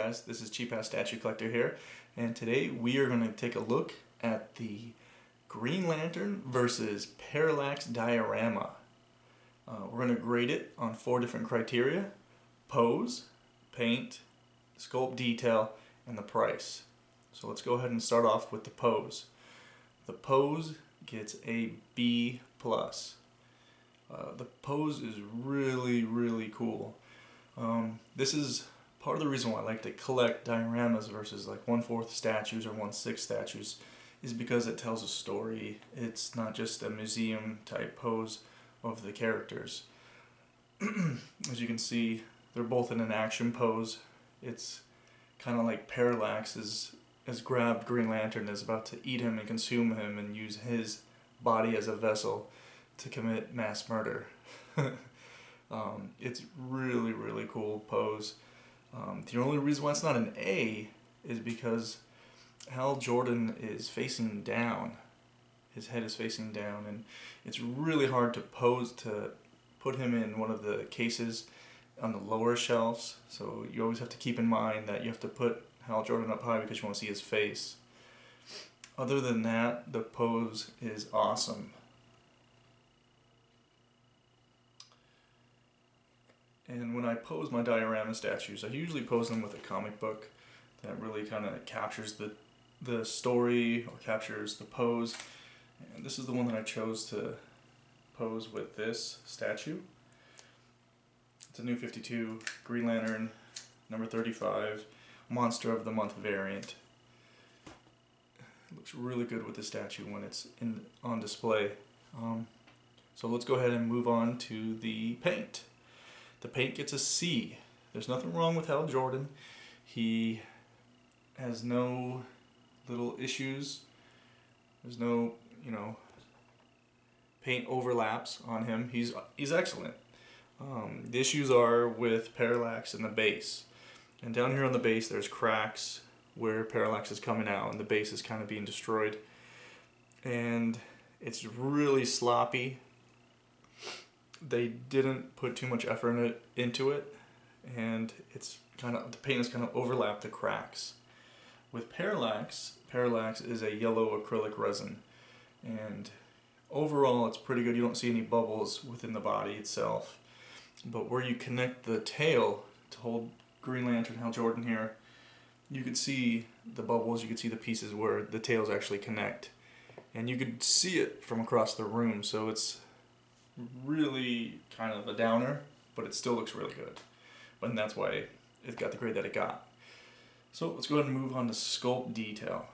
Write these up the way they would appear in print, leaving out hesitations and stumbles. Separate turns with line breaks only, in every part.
guys, this is Cheap Ass Statue Collector here, and today we are going to take a look at the Green Lantern versus Parallax diorama. We're going to grade it on 4 different criteria: pose, paint, sculpt detail, and the price. So let's go ahead and start off with the pose. The pose gets a B+. The pose is really cool. This is part of the reason why I like to collect dioramas versus like 1/4 statues or 1/6 statues, is because it tells a story. It's not just a museum type pose of the characters. As you can see, they're both in an action pose. It's kind of like Parallax has grabbed Green Lantern and is about to eat him and consume him and use his body as a vessel to commit mass murder. It's really cool pose. The only reason why it's not an A is because Hal Jordan is facing down. His head is facing down, and it's really hard to pose to put him in one of the cases on the lower shelves. So you always have to keep in mind that you have to put Hal Jordan up high because you want to see his face. Other than that, the pose is awesome. And when I pose my diorama statues, I usually pose them with a comic book that really kind of captures the story or captures the pose. And this is the one that I chose to pose with this statue. It's a New 52 Green Lantern number 35 Monster of the Month variant. It looks really good with the statue when it's on display. So let's go ahead and move on to the paint. The paint gets a C. There's nothing wrong with Hal Jordan. He has no little issues. There's no, paint overlaps on him. He's excellent. The issues are with Parallax and the base. And down here on the base there's cracks where Parallax is coming out and the base is kind of being destroyed. And it's really sloppy. They didn't put too much effort into it, and the paint has kind of overlapped the cracks. With Parallax is a yellow acrylic resin, and overall it's pretty good. You don't see any bubbles within the body itself, but where you connect the tail to hold Green Lantern Hal Jordan here, you could see the bubbles. You could see the pieces where the tails actually connect, and you could see it from across the room. So it's really kind of a downer, but it still looks really good. And that's why it got the grade that it got. So let's go ahead and move on to sculpt detail.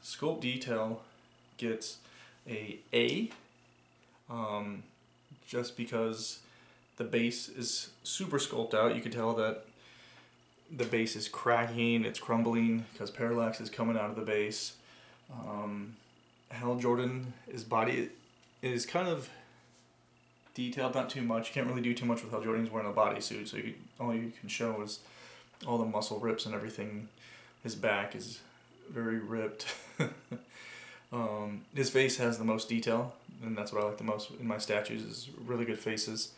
Sculpt detail gets a A, just because the base is super sculpted out. You can tell that the base is cracking, it's crumbling because Parallax is coming out of the base. Hal Jordan, his body is kind of detailed, not too much. You can't really do too much with Hal Jordan. He's wearing a bodysuit, so all you can show is all the muscle rips and everything. His back is very ripped. His face has the most detail, and that's what I like the most in my statues, is really good faces.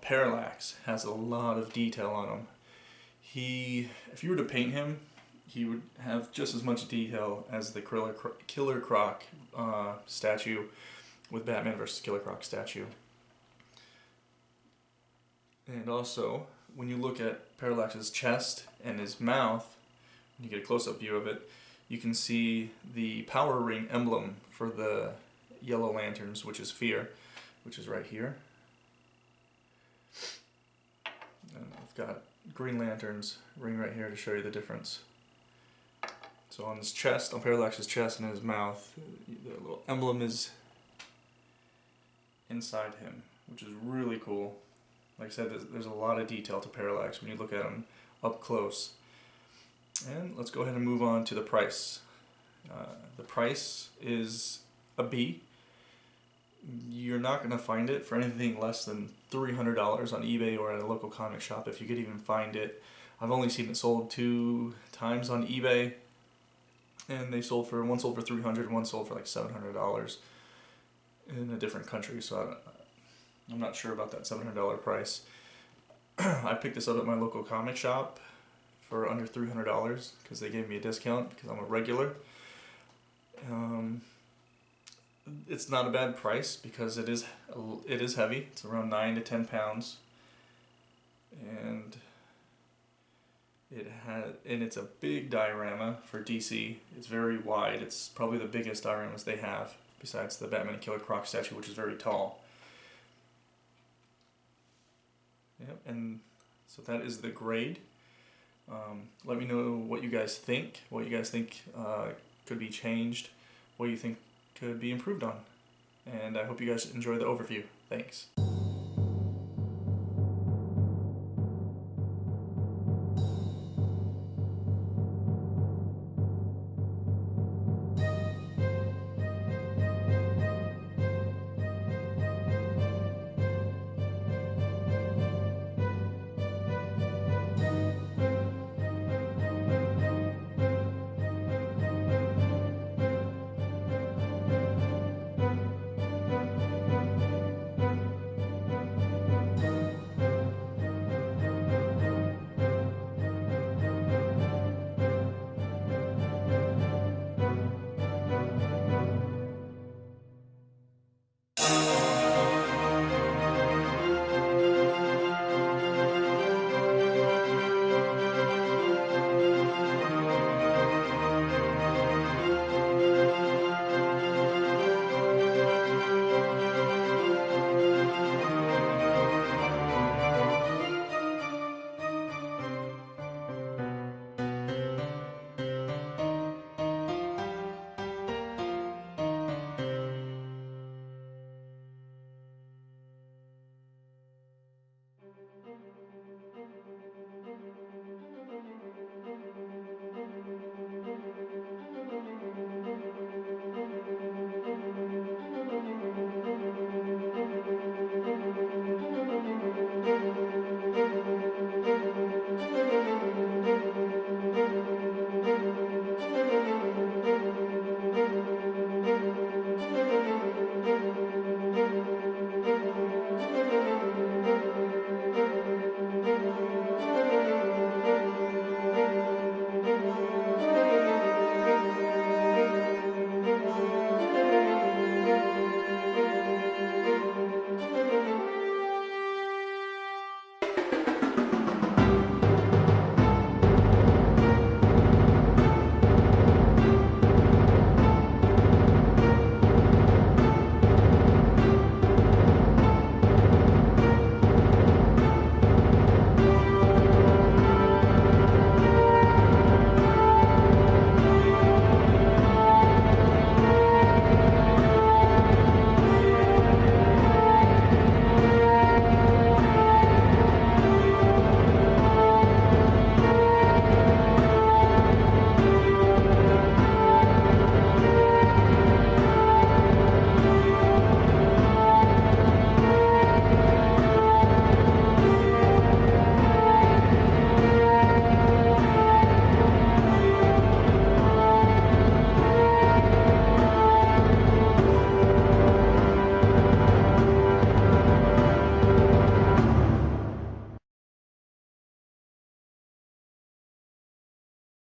Parallax has a lot of detail on him. If you were to paint him, he would have just as much detail as the Killer Croc statue with Batman vs. Killer Croc statue. And also, when you look at Parallax's chest and his mouth, when you get a close-up view of it, you can see the power ring emblem for the yellow lanterns, which is Fear, which is right here. And I've got Green Lantern's ring right here to show you the difference. So on his chest, on Parallax's chest and his mouth, the little emblem is inside him, which is really cool. Like I said, there's a lot of detail to Parallax when you look at him up close. And let's go ahead and move on to the price. The price is a B. You're not going to find it for anything less than $300 on eBay or at a local comic shop, if you could even find it. I've only seen it sold 2 times on eBay, and one sold for $300, one sold for like $700 in a different country. So I'm not sure about that $700 price. I picked this up at my local comic shop for under $300 because they gave me a discount because I'm a regular. It's not a bad price because it is heavy. It's around 9 to 10 pounds, and it's a big diorama for DC. It's very wide. It's probably the biggest dioramas they have besides the Batman and Killer Croc statue, which is very tall. Yep, and so that is the grade. Let me know what you guys think. What you guys think could be changed. What you think could be improved on. And I hope you guys enjoy the overview. Thanks.